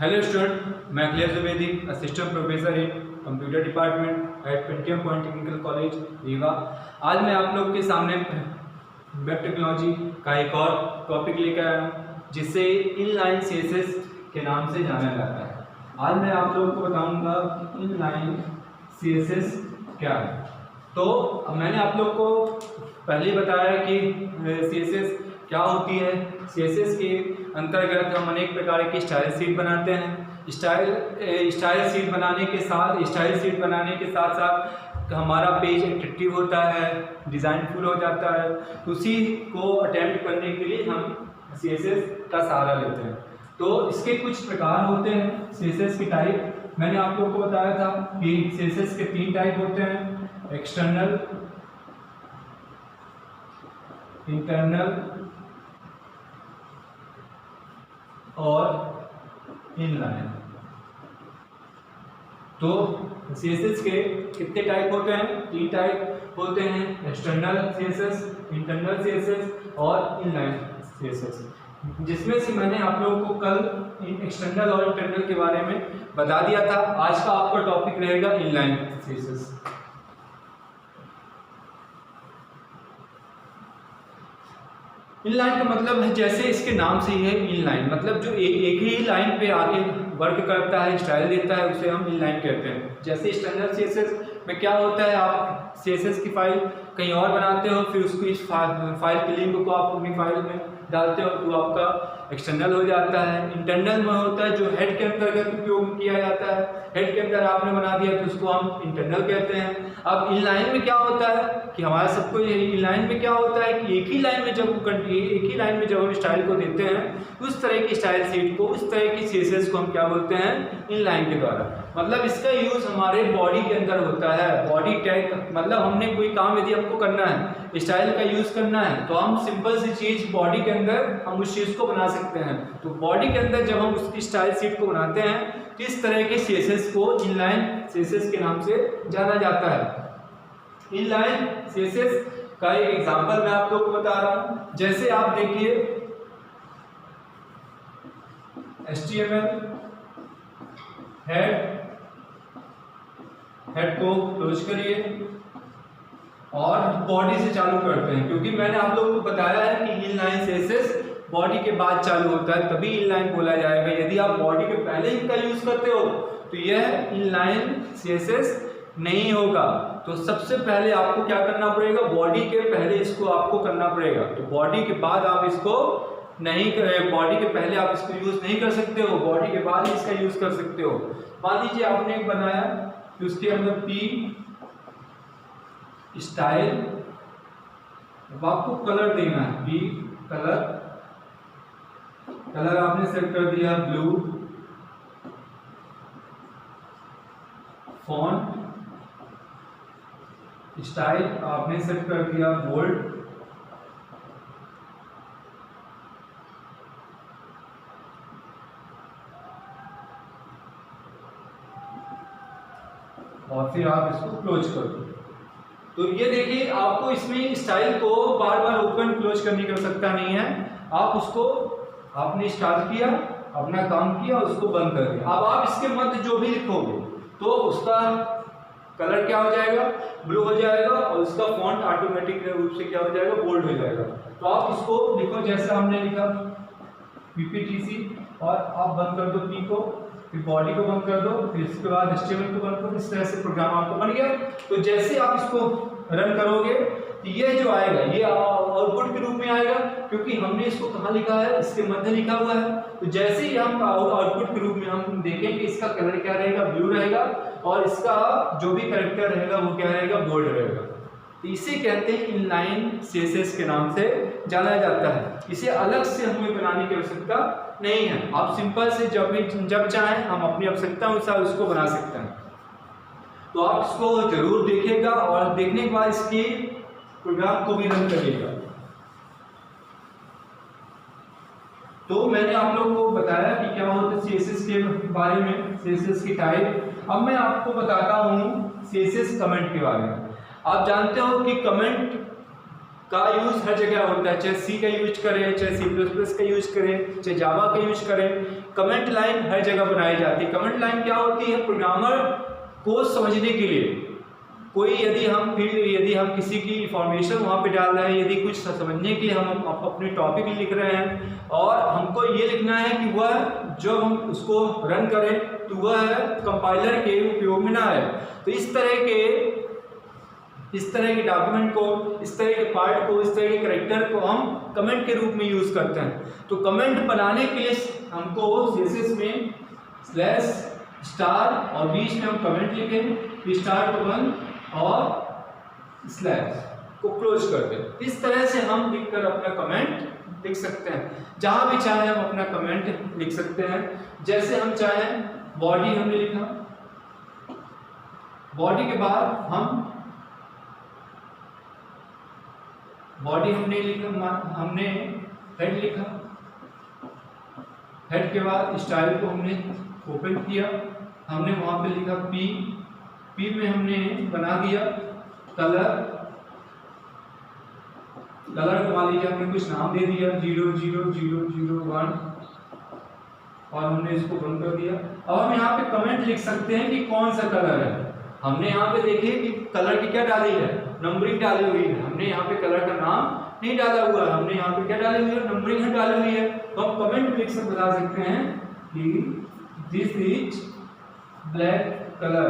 Hello student, मैं Akhilesh Dwivedi, assistant professor in computer department at Pentium polytechnical college Rewa. आज मैं आप लोग के सामने वेब टेक्नोलॉजी का एक और टॉपिक लेकर आया हूँ जिसे इनलाइन सीएसएस के नाम से जाना जाता है। आज मैं आप लोगों को बताऊंगा कि इनलाइन सीएसएस क्या है। तो मैंने आप लोग को पहले बताया कि सीएसएस क्या होती है। सीएसएस के अंतर्गत हम अनेक प्रकार की स्टाइल शीट बनाते हैं। स्टाइल शीट बनाने के साथ साथ हमारा पेज एट्रैक्टिव होता है, डिज़ाइनफुल हो जाता है। उसी को अटेम्प्ट करने के लिए हम सीएसएस का सहारा लेते हैं। तो इसके कुछ प्रकार होते हैं सीएसएस की टाइप। मैंने आप लोगों को बताया था कि सीएसएस के 3 टाइप होते हैं, एक्सटर्नल, इंटरनल और इनलाइन। तो सीएसएस के कितने टाइप होते हैं? 3 टाइप होते हैं, एक्सटर्नल सीएसएस, इंटरनल सीएसएस और इनलाइन सीएसएस, जिसमें से मैंने आप लोगों को कल एक्सटर्नल और इंटरनल के बारे में बता दिया था। आज का आपका टॉपिक रहेगा इनलाइन सीएसएस। इनलाइन का मतलब है, जैसे इसके नाम से ही है इनलाइन, मतलब जो एक ही लाइन पे आके वर्क करता है, स्टाइल देता है, उसे हम इनलाइन कहते हैं। जैसे एक्सटर्नल सीएसएस में क्या होता है, आप सीएसएस की फाइल कहीं और बनाते हो, फिर उसको इस फाइल के लिंक को आप अपनी फाइल में डालते हो तो आपका एक्सटर्नल हो जाता है। इंटरनल में होता है जो हेड के अंतर्गत उपयोग किया जाता है, हेड के अंदर आपने बना दिया तो उसको हम इंटरनल कहते हैं। अब इनलाइन में क्या होता है कि हमारा सबको इनलाइन में क्या होता है कि एक ही लाइन में जब हम स्टाइल को देते हैं, उस तरह की स्टाइल शीट को, उस तरह की सीएसएस को हम क्या बोलते हैं, इनलाइन के द्वारा। मतलब इसका यूज हमारे बॉडी के अंदर होता है। बॉडी टैग मतलब हमने कोई काम यदि हमको करना है, स्टाइल का यूज करना है, तो हम सिंपल सी चीज बॉडी के अंदर हम उस चीज को बना सकते हैं। तो बॉडी के अंदर जब हम उसकी स्टाइल शीट को बनाते हैं तो इस तरह के सीएसएस को इनलाइन सीएसएस के नाम से जाना जाता है। इनलाइन सीएसएस का एक एग्जांपल मैं आप लोगों को बता रहा हूं। जैसे आप देखिए, HTML हेड को क्लोज करिए और बॉडी से चालू करते हैं, क्योंकि मैंने आप लोगों को बताया है कि इनलाइन सीएसएस बॉडी के बाद चालू होता है, तभी इनलाइन बोला जाएगा। यदि आप बॉडी के पहले इनका यूज करते हो तो यह इनलाइन सीएसएस नहीं होगा। तो सबसे पहले आपको क्या करना पड़ेगा, बॉडी के पहले इसको आपको करना पड़ेगा। तो बॉडी के बाद आप इसको नहीं करें, बॉडी के पहले आप इसको यूज नहीं कर सकते हो, बॉडी के बाद ही इसका यूज कर सकते हो। मान लीजिए आपने एक बनाया कि उसके अंदर पी स्टाइल, अब आपको कलर देना है, पी कलर आपने सेट कर दिया ब्लू, फॉन्ट स्टाइल आपने सेट कर दिया बोल्ड, और फिर आप इसको क्लोज कर दो। तो ये देखिए, आपको इसमें स्टाइल को बार बार ओपन क्लोज करने की आवश्यकता नहीं है। आप उसको आपने स्टार्ट किया, अपना काम किया, उसको बंद कर दिया। अब आप इसके मध्य जो भी लिखोगे तो उसका कलर क्या हो जाएगा, ब्लू हो जाएगा, और उसका फॉन्ट ऑटोमेटिक रूप से क्या हो जाएगा, बोल्ड हो जाएगा। तो आप इसको लिखो जैसा हमने लिखा PPTC, और आप बंद कर दो पी को, फिर बॉडी को बंद कर दो, फिर इसके बाद HTML को बंद कर दो। इस तरह से प्रोग्राम आपको बन गया। तो जैसे आप इसको रन करोगे तो ये जो आएगा ये आउटपुट के रूप में आएगा, क्योंकि हमने इसको कहाँ लिखा है, इसके मध्य लिखा हुआ है। तो जैसे ही हम आउटपुट के रूप में हम देखेंगे, इसका कलर क्या रहेगा, ब्लू रहेगा, और इसका जो भी कैरेक्टर रहेगा वो क्या रहेगा, बोल्ड रहेगा। तो इसे कहते हैं इनलाइन सीएसएस के नाम से जाना जाता है। इसे अलग से हमें बनाने की आवश्यकता नहीं है। आप सिंपल से जब चाहें हम अपनी आवश्यकता अनुसार उसको बना सकते हैं। तो आप इसको जरूर देखिएगा और देखने के बाद इसकी प्रोग्राम को भी रन करिएगा। तो मैंने आप लोगों को बताया कि क्या होता है सीएसएस के बारे में, सीएसएस की टाइप। अब मैं आपको बताता हूँ सीएसएस कमेंट के बारे में। आप जानते हो कि का यूज हर जगह होता है, चाहे सी का यूज करें, चाहे C++ का यूज करें, चाहे जावा का यूज करें। कमेंट लाइन हर जगह बनाई जाती है। कमेंट लाइन क्या होती है? प्रोग्रामर को समझने के लिए, कोई यदि हम किसी की इंफॉर्मेशन वहाँ पे डाल रहे हैं, यदि कुछ समझने के लिए हम अपने टॉपिक लिख रहे हैं और हमको ये लिखना है कि वह जब हम उसको रन करें तो वह कंपाइलर के उपयोग में ना आए, तो इस तरह के डॉक्यूमेंट को, इस तरह के पार्ट को, इस तरह के कैरेक्टर को हम कमेंट के रूप में यूज करते हैं। तो कमेंट बनाने के लिए हमको CSS में /* और बीच में हम कमेंट लिखें, स्टार को बंद और स्लैश को क्लोज कर दें। इस तरह से हम लिखकर अपना कमेंट लिख सकते हैं। जहां भी चाहे हम अपना कमेंट लिख सकते हैं। जैसे हम चाहें बॉडी हमने लिखा, बॉडी के बाद हम हमने हेड लिखा, हेड के बाद स्टाइल को हमने ओपन किया, हमने वहां पे लिखा पी में हमने बना दिया कलर को मान लीजिए हमने कुछ नाम दे दिया 00001 और हमने इसको बंद कर दिया। अब हम यहाँ पे कमेंट लिख सकते हैं कि कौन सा कलर है। हमने यहाँ पे देखिए कि कलर की क्या डाली है, नंबरिंग डाली हुई है। हमने यहाँ पे कलर का नाम नहीं डाला हुआ है, हमने यहाँ पे क्या डाली हुई है, नंबरिंग डाली हुई है। तो हम कमेंट लिख कर बता सकते हैं कि दिस इज ब्लैक कलर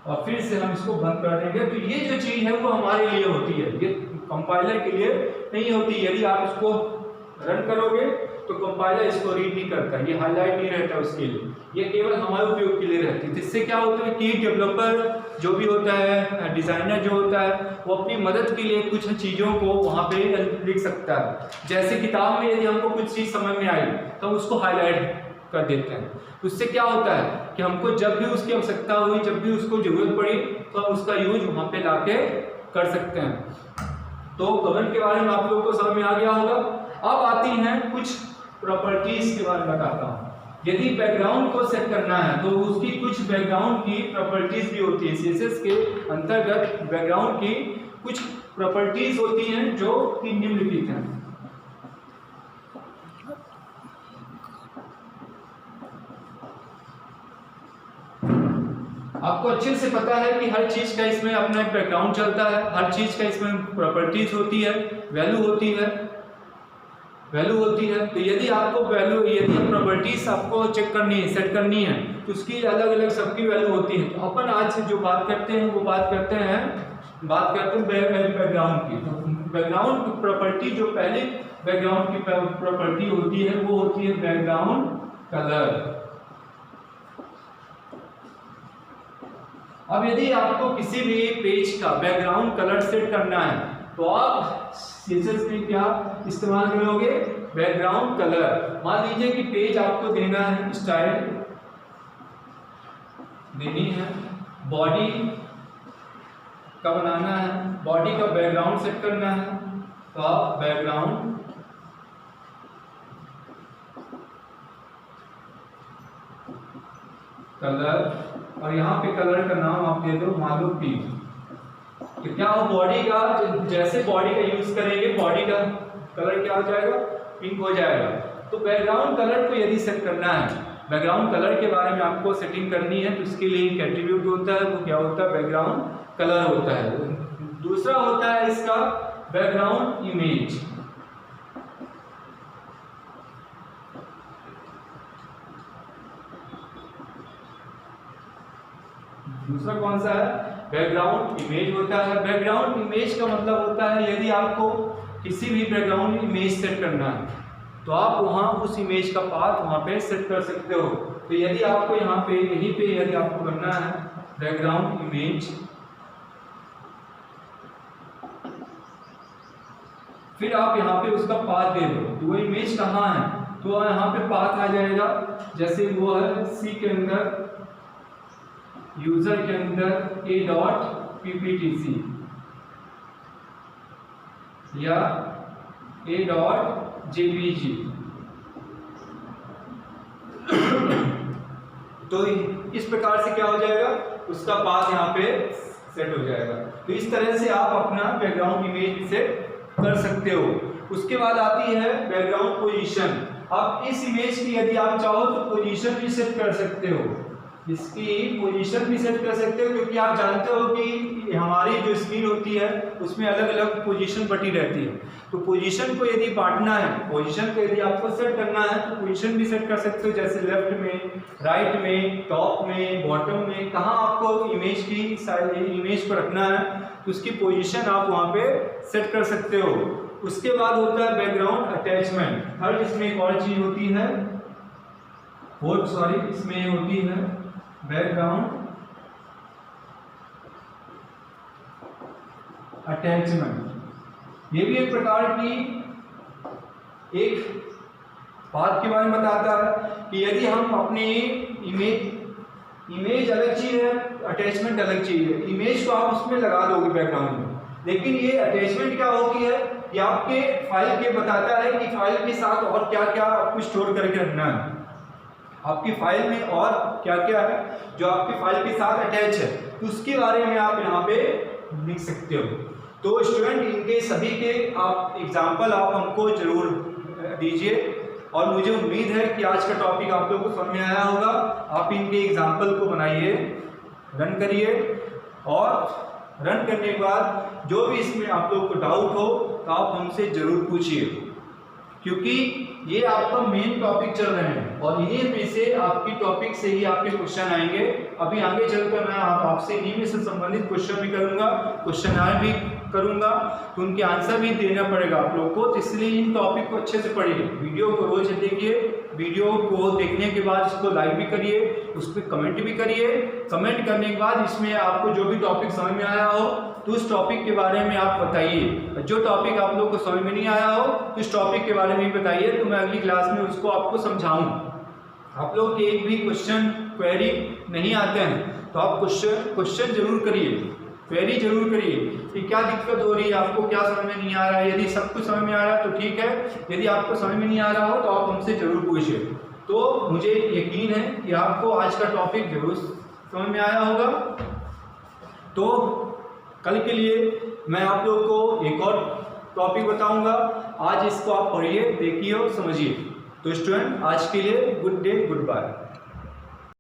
और फिर से हम इसको बंद कर देंगे। तो ये जो चीज है वो हमारे लिए होती है, ये कंपाइलर के लिए नहीं होती। यदि आप इसको रन करोगे तो कंपाइलर इसको रीड नहीं करता, ये हाईलाइट नहीं रहता उसके लिए, ये केवल हमारे उपयोग के लिए रहती है। जिससे क्या होता है कि डेवलपर जो भी होता है, डिजाइनर जो होता है, वो अपनी मदद के लिए कुछ चीज़ों को वहाँ पे लिख सकता है। जैसे किताब में यदि हमको कुछ चीज़ समझ में आई तो हम उसको हाईलाइट कर देते हैं। उससे क्या होता है कि हमको जब भी उसकी आवश्यकता हुई, जब भी उसको जरूरत पड़ी तो हम उसका यूज वहाँ पे लाके कर सकते हैं। तो कमेंट के बारे में आप लोगों को समझ में आ गया होगा। अब आती हैं कुछ प्रॉपर्टीज के बारे में बताता हूँ। यदि बैकग्राउंड को सेट करना है तो उसकी कुछ बैकग्राउंड की प्रॉपर्टीज भी होती है। CSS के अंतर्गत बैकग्राउंड की कुछ प्रॉपर्टीज होती हैं जो कि निम्नलिखित हैं। आपको अच्छे से पता है कि हर चीज का इसमें अपना एक बैकग्राउंड चलता है, हर चीज का इसमें प्रॉपर्टीज होती है, वैल्यू होती है। तो यदि आपको यदि प्रॉपर्टीज आपको चेक करनी है, सेट करनी है, तो उसकी अलग अलग सबकी वैल्यू होती है। तो अपन आज जो बात करते हैं वो बात करते हैं बैकग्राउंड की। तो बैकग्राउंड की प्रॉपर्टी, जो पहले बैकग्राउंड की प्रॉपर्टी होती है वो होती है बैकग्राउंड कलर। अब यदि आपको किसी भी पेज का बैकग्राउंड कलर सेट करना है तो आप CSS में क्या इस्तेमाल करोगे? Background colour. मान लीजिए कि पेज आपको देना है, स्टाइल देनी है, बॉडी का बनाना है, बॉडी का बैकग्राउंड सेट करना है, तो आप बैकग्राउंड कलर और यहाँ पे कलर का नाम आप दे दो मान लो पिंक। तो क्या हो, बॉडी का जैसे बॉडी का यूज करेंगे बॉडी का कलर क्या हो जाएगा? पिंक हो जाएगा। तो बैकग्राउंड कलर को यदि सेट करना है, बैकग्राउंड कलर के बारे में आपको सेटिंग करनी है, तो इसके लिए एक एट्रीब्यूट होता है, वो क्या होता है? बैकग्राउंड कलर होता है। दूसरा होता है इसका बैकग्राउंड इमेज। दूसरा कौन सा है? बैकग्राउंड इमेज होता है। बैकग्राउंड इमेज का मतलब होता है यदि आपको किसी भी बैकग्राउंड इमेज सेट करना है तो आप वहां उस इमेज का पाथ वहां पे सेट कर सकते हो। तो यदि आपको यहाँ पे यहीं पे यदि आपको करना है बैकग्राउंड इमेज, फिर आप यहाँ पे उसका पाथ दे दो, तो वो इमेज कहाँ है? तो यहाँ पे पाथ आ जाएगा, जैसे वो है सी के अंदर, यूजर के अंदर a.pptc या a.jpg। तो इस प्रकार से क्या हो जाएगा? उसका पाथ यहाँ पे सेट हो जाएगा। तो इस तरह से आप अपना बैकग्राउंड इमेज भी सेट कर सकते हो। उसके बाद आती है बैकग्राउंड पोजीशन। अब इस इमेज की यदि आप चाहो तो पोजीशन भी सेट कर सकते हो, इसकी पोजीशन भी सेट कर सकते हो, क्योंकि आप जानते हो कि हमारी जो स्क्रीन होती है उसमें अलग अलग पोजीशन बटी रहती है। तो पोजीशन को यदि बांटना है, पोजीशन को यदि आपको सेट करना है तो पोजीशन भी सेट कर सकते हो, जैसे लेफ्ट में, राइट में, टॉप में, बॉटम में, कहाँ आपको इमेज की इमेज को रखना है तो उसकी पोजीशन आप वहाँ पे सेट कर सकते हो। उसके बाद होता है बैकग्राउंड अटैचमेंट। थर्ड इसमें एक और चीज होती है, इसमें होती है बैकग्राउंड अटैचमेंट। ये भी एक प्रकार की एक बात के बारे में बताता है कि यदि हम अपने इमेज अलग चीज है, अटैचमेंट अलग चीज है। इमेज को आप उसमें लगा दोगे बैकग्राउंड में, लेकिन ये अटैचमेंट क्या होती है कि आपके फाइल के बताता है कि फाइल के साथ और क्या क्या आपको स्टोर करके रखना है, आपकी फाइल में और क्या क्या है जो आपकी फाइल के साथ अटैच है, तो उसके बारे में आप यहाँ पे लिख सकते हो। तो स्टूडेंट इनके सभी के आप एग्जाम्पल आप हमको जरूर दीजिए, और मुझे उम्मीद है कि आज का टॉपिक आप लोगों को समझ में आया होगा। आप इनके एग्जाम्पल को बनाइए, रन करिए, और रन करने के बाद जो भी इसमें आप लोग को डाउट हो तो आप हमसे जरूर पूछिए, क्योंकि ये आपका मेन टॉपिक चल रहे हैं और इन्हीं में से आपकी टॉपिक से ही आपके क्वेश्चन आएंगे। अभी आगे चलकर मैं आपसे इन्हीं में से संबंधित क्वेश्चन भी करूंगा, क्वेश्चन आंसर भी करूंगा, तो उनके आंसर भी देना पड़ेगा आप लोग को। तो इसलिए इन टॉपिक को अच्छे से पढ़िए, वीडियो को रोज देखिए, वीडियो को देखने के बाद इसको लाइक भी करिए, उस पर कमेंट भी करिए। कमेंट करने के बाद इसमें आपको जो भी टॉपिक समझ में आया हो तो उस टॉपिक के बारे में आप बताइए। जो टॉपिक आप लोग को समझ में नहीं आया हो तो उस टॉपिक के बारे में बताइए, तो मैं अगली क्लास में उसको आपको समझाऊं। आप लोग के एक भी क्वेश्चन क्वेरी नहीं आते हैं तो आप क्वेश्चन जरूर करिए, क्वेरी जरूर करिए कि क्या दिक्कत हो रही है, आपको क्या समझ में नहीं आ रहा है। यदि सब कुछ समझ में आ रहा है तो ठीक है, यदि आपको समझ में नहीं आ रहा हो तो आप हमसे जरूर पूछिए। तो मुझे यकीन है कि आपको आज का टॉपिक जरूर समझ में आया होगा। तो कल के लिए मैं आप लोग को एक और टॉपिक बताऊंगा, आज इसको आप पढ़िए, देखिए और समझिए। तो स्टूडेंट आज के लिए गुड डे, गुड बाय।